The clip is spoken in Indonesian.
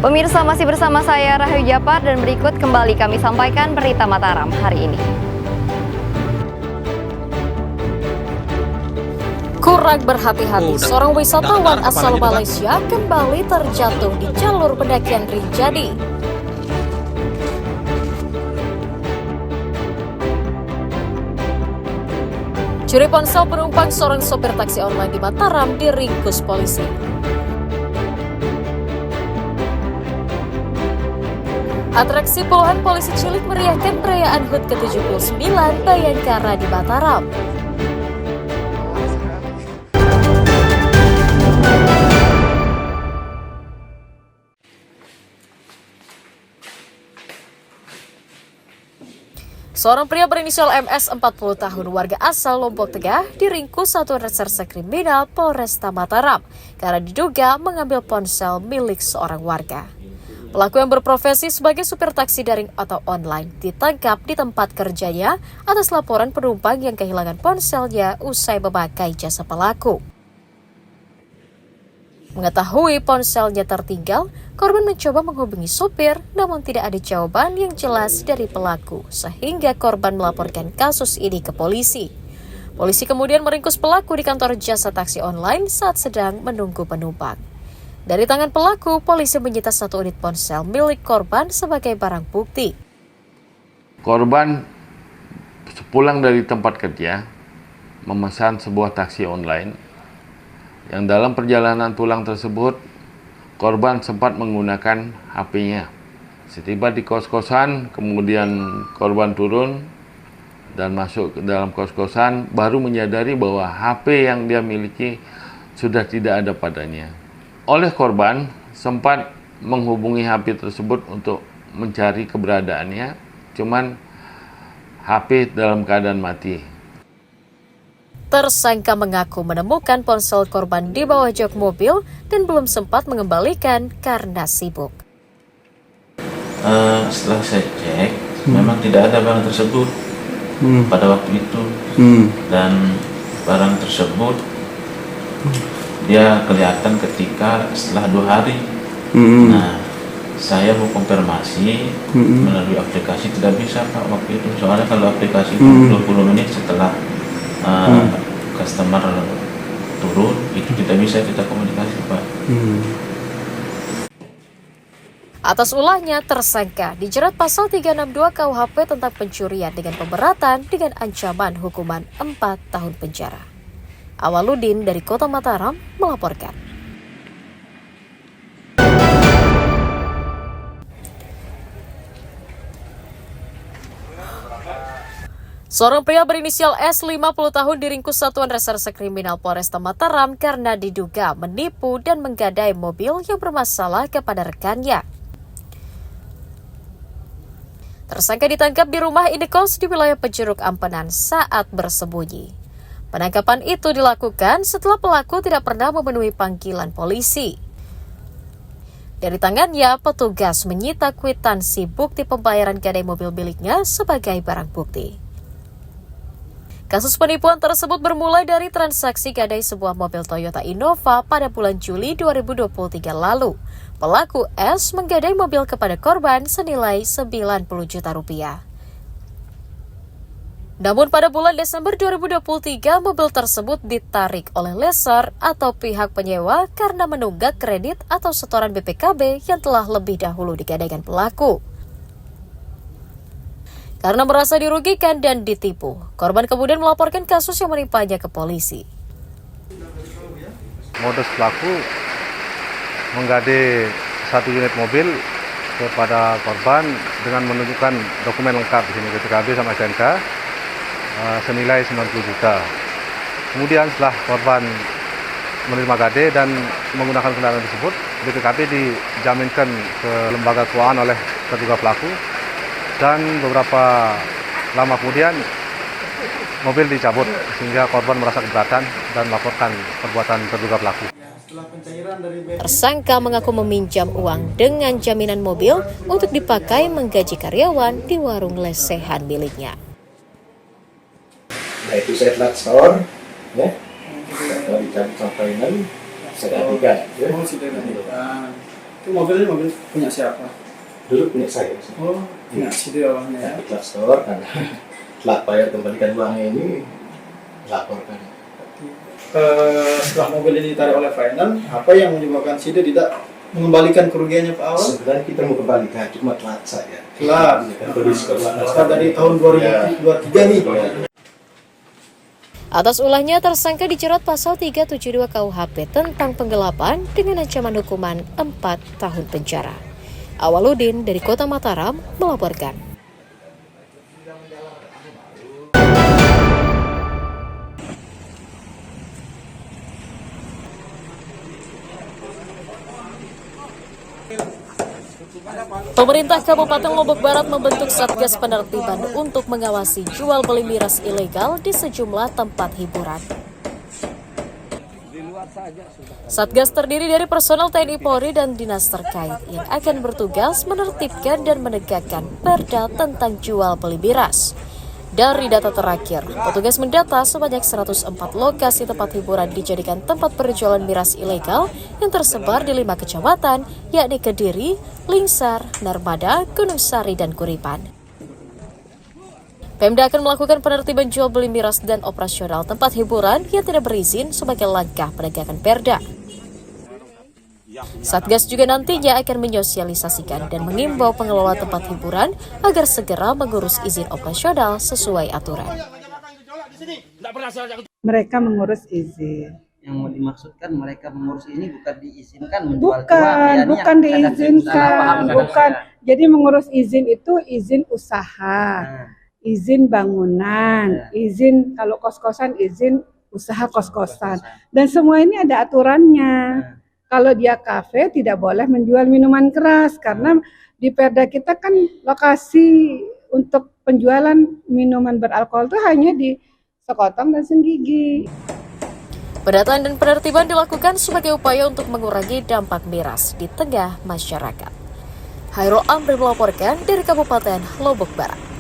Pemirsa, masih bersama saya Rahayu Japar dan berikut kembali kami sampaikan berita Mataram hari ini. Kurang berhati-hati, seorang wisatawan asal Malaysia kembali terjatuh di jalur pendakian Rinjani. Curi ponsel penumpang seorang sopir taksi online di Mataram diringkus polisi. Atraksi puluhan polisi cilik meriahkan perayaan HUT ke-79 Bayangkara di Mataram. Seorang pria berinisial MS 40 tahun warga asal Lombok Tengah diringkus Satuan Reserse Kriminal Polresta Mataram karena diduga mengambil ponsel milik seorang warga. Pelaku yang berprofesi sebagai supir taksi daring atau online ditangkap di tempat kerjanya atas laporan penumpang yang kehilangan ponselnya usai memakai jasa pelaku. Mengetahui ponselnya tertinggal, korban mencoba menghubungi supir namun tidak ada jawaban yang jelas dari pelaku sehingga korban melaporkan kasus ini ke polisi. Polisi kemudian meringkus pelaku di kantor jasa taksi online saat sedang menunggu penumpang. Dari tangan pelaku, polisi menyita 1 unit ponsel milik korban sebagai barang bukti. Korban pulang dari tempat kerja, memesan sebuah taksi online. Yang dalam perjalanan pulang tersebut, korban sempat menggunakan HP-nya. Setiba di kos-kosan, kemudian korban turun dan masuk ke dalam kos-kosan, baru menyadari bahwa HP yang dia miliki sudah tidak ada padanya. Oleh korban sempat menghubungi HP tersebut untuk mencari keberadaannya, cuman HP dalam keadaan mati. Tersangka mengaku menemukan ponsel korban di bawah jok mobil dan belum sempat mengembalikan karena sibuk. Setelah saya cek, memang tidak ada barang tersebut pada waktu itu, dan barang tersebut dia kelihatan ketika setelah 2 hari. Nah, saya mau konfirmasi melalui aplikasi, tidak bisa Pak waktu itu. Soalnya kalau aplikasi itu 20 menit setelah customer turun, itu tidak bisa kita komunikasi Pak. Atas ulahnya, tersangka dijerat pasal 362 KUHP tentang pencurian dengan pemberatan dengan ancaman hukuman 4 tahun penjara. Awaludin dari Kota Mataram melaporkan. Seorang pria berinisial S 50 tahun diringkus Satuan Reserse Kriminal Polresta Mataram karena diduga menipu dan menggadai mobil yang bermasalah kepada rekannya. Tersangka ditangkap di rumah indekos di wilayah Pejeruk Ampenan saat bersembunyi. Penangkapan itu dilakukan setelah pelaku tidak pernah memenuhi panggilan polisi. Dari tangannya, petugas menyita kwitansi bukti pembayaran gadai mobil miliknya sebagai barang bukti. Kasus penipuan tersebut bermulai dari transaksi gadai sebuah mobil Toyota Innova pada bulan Juli 2023 lalu. Pelaku S menggadai mobil kepada korban senilai 90 juta rupiah. Namun pada bulan Desember 2023, mobil tersebut ditarik oleh lessor atau pihak penyewa karena menunggak kredit atau setoran BPKB yang telah lebih dahulu digadaikan pelaku. Karena merasa dirugikan dan ditipu, korban kemudian melaporkan kasus yang menimpanya ke polisi. Modus pelaku menggadai 1 unit mobil kepada korban dengan menunjukkan dokumen lengkap di sini BPKB sama STNK senilai 90 juta. Kemudian setelah korban menerima gade dan menggunakan kendaraan tersebut, BPKB dijaminkan ke lembaga keuangan oleh terduga pelaku, dan beberapa lama kemudian mobil dicabut sehingga korban merasa keberatan dan melaporkan perbuatan terduga pelaku. Tersangka mengaku meminjam uang dengan jaminan mobil untuk dipakai menggaji karyawan di warung lesehan miliknya. Nah itu saya telah store, ya, kalau dicabut sampai 6, saya gantikan, ya. Itu mobil ini mobil punya siapa? Dulu punya saya. Oh, punya si dia orangnya ya. Plat store kan. Setelah bayar kembalikan uangnya ini laporkan. Setelah mobil ini ditarik oleh finance, apa yang menyebabkan si dia tidak mengembalikan kerugiannya Pak Awal? Sebenarnya kita mau kembalikan cuma telat saja. Telat. Kondisi keuangan Setelah dari tahun 2023 nih. Atas ulahnya, tersangka dijerat pasal 372 KUHP tentang penggelapan dengan ancaman hukuman 4 tahun penjara. Awaludin dari Kota Mataram melaporkan. Pemerintah Kabupaten Lombok Barat membentuk Satgas Penertiban untuk mengawasi jual beli miras ilegal di sejumlah tempat hiburan. Satgas terdiri dari personel TNI Polri dan dinas terkait yang akan bertugas menertibkan dan menegakkan perda tentang jual beli miras. Dari data terakhir, petugas mendata sebanyak 104 lokasi tempat hiburan dijadikan tempat penjualan miras ilegal yang tersebar di 5 kecamatan, yakni Kediri, Lingsar, Narmada, Gunung Sari, dan Kuripan. Pemda akan melakukan penertiban jual beli miras dan operasional tempat hiburan yang tidak berizin sebagai langkah penegakan perda. Satgas juga nantinya akan menyosialisasikan dan mengimbau pengelola tempat hiburan agar segera mengurus izin operasional sesuai aturan. Mereka mengurus izin. Yang mau dimaksudkan mereka mengurus ini bukan diizinkan menjual tua. Bukan diizinkan, bukan. Jadi mengurus izin itu izin usaha, izin bangunan, izin kalau kos-kosan, izin usaha kos-kosan. Dan semua ini ada aturannya. Kalau dia kafe tidak boleh menjual minuman keras karena di perda kita kan lokasi untuk penjualan minuman beralkohol itu hanya di Sekotong dan Senggigi. Pendataan dan penertiban dilakukan sebagai upaya untuk mengurangi dampak miras di tengah masyarakat. Hairul Amri melaporkan dari Kabupaten Lombok Barat.